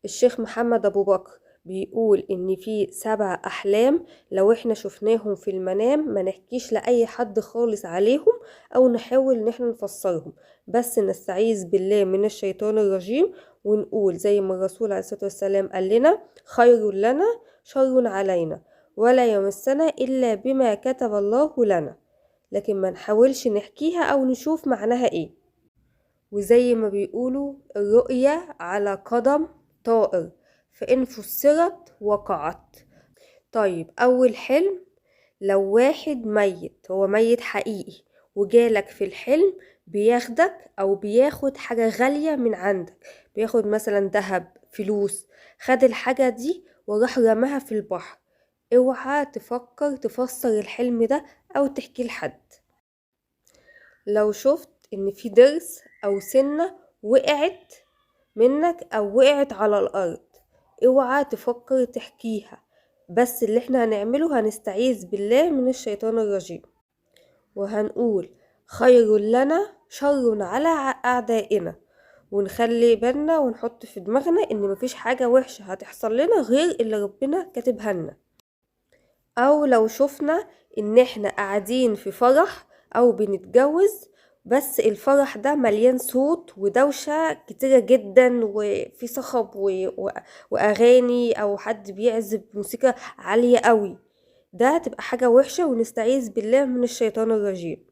الشيخ محمد أبو بكر بيقول إن في 7 أحلام لو إحنا شفناهم في المنام ما نحكيش لأي حد خالص عليهم، أو نحاول إن إحنا نفسرهم، بس نستعيذ بالله من الشيطان الرجيم، ونقول زي ما الرسول عليه الصلاة والسلام قال لنا: خير لنا شر علينا ولا يمسنا إلا بما كتب الله لنا. لكن ما نحاولش نحكيها أو نشوف معناها إيه. وزي ما بيقولوا: الرؤية على قدم طائر، فإن فسرت وقعت. طيب، أول حلم: لو واحد ميت، هو ميت حقيقي، وجالك في الحلم بياخدك أو بياخد حاجة غالية من عندك، بياخد مثلا ذهب، فلوس، خد الحاجة دي وراح رماها في البحر. اوعى تفكر تفسر الحلم ده أو تحكي لحد. لو شفت ان في ضرس او سنة وقعت منك او وقعت على الارض، اوعى تفكر تحكيها، بس اللي احنا هنعمله هنستعيذ بالله من الشيطان الرجيم، وهنقول: خير لنا شر على اعدائنا، ونخلي بالنا ونحط في دماغنا ان مفيش حاجة وحشة هتحصل لنا غير اللي ربنا كاتبها لنا. او لو شفنا ان احنا قاعدين في فرح او بنتجوز، بس الفرح ده مليان صوت ودوشة كتيرة جدا وفي صخب واغاني، او حد بيعزف موسيقى عالية قوي، ده تبقى حاجة وحشة ونستعيذ بالله من الشيطان الرجيم.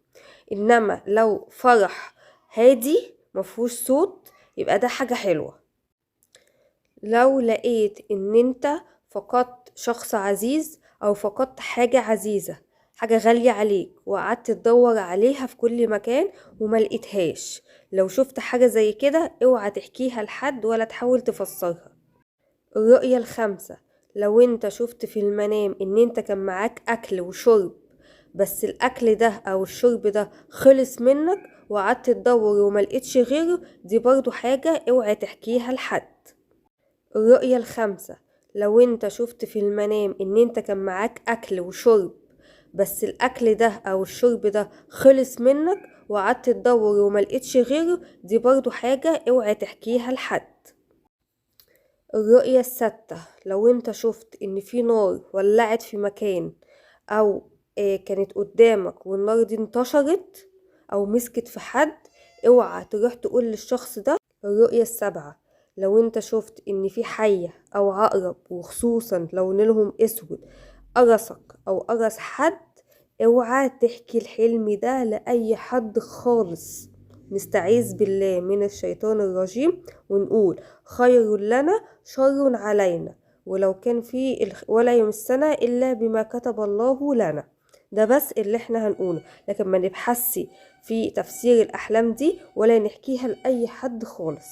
انما لو فرح هادي مفهوش صوت يبقى ده حاجة حلوة. لو لقيت ان انت فقدت شخص عزيز او فقدت حاجة عزيزة، حاجة غالية عليك، وقعدت تدور عليها في كل مكان وما لقيتهاش، لو شفت حاجة زي كده اوعى تحكيها لحد ولا تحاول تفسرها. الرؤية الخامسة: لو انت شفت في المنام ان انت كان معاك اكل وشرب، بس الاكل ده او الشرب ده خلص منك وقعدت تدور وما لقيتش غيره، دي برضو حاجة اوعى تحكيها لحد. الرؤية الخامسة: لو انت شفت في المنام ان انت كان معاك اكل وشرب، بس الاكل ده او الشرب ده خلص منك وقعدت تدور وما لقيتش غيره، دي برضو حاجة اوعى تحكيها لحد. الرؤية السادسة: لو انت شفت ان في نار ولعت في مكان، او كانت قدامك والنار دي انتشرت او مسكت في حد، اوعى تروح تقول للشخص ده. الرؤية السابعة: لو انت شفت ان في حية او عقرب، وخصوصا لو نيلهم اسود، قرصك او قرص حد، اوعى تحكي الحلم ده لأي حد خالص. نستعيذ بالله من الشيطان الرجيم ونقول: خير لنا شر علينا ولو كان في ولا يمسنا إلا بما كتب الله لنا. ده بس اللي احنا هنقوله، لكن ما نبحثش في تفسير الأحلام دي ولا نحكيها لأي حد خالص.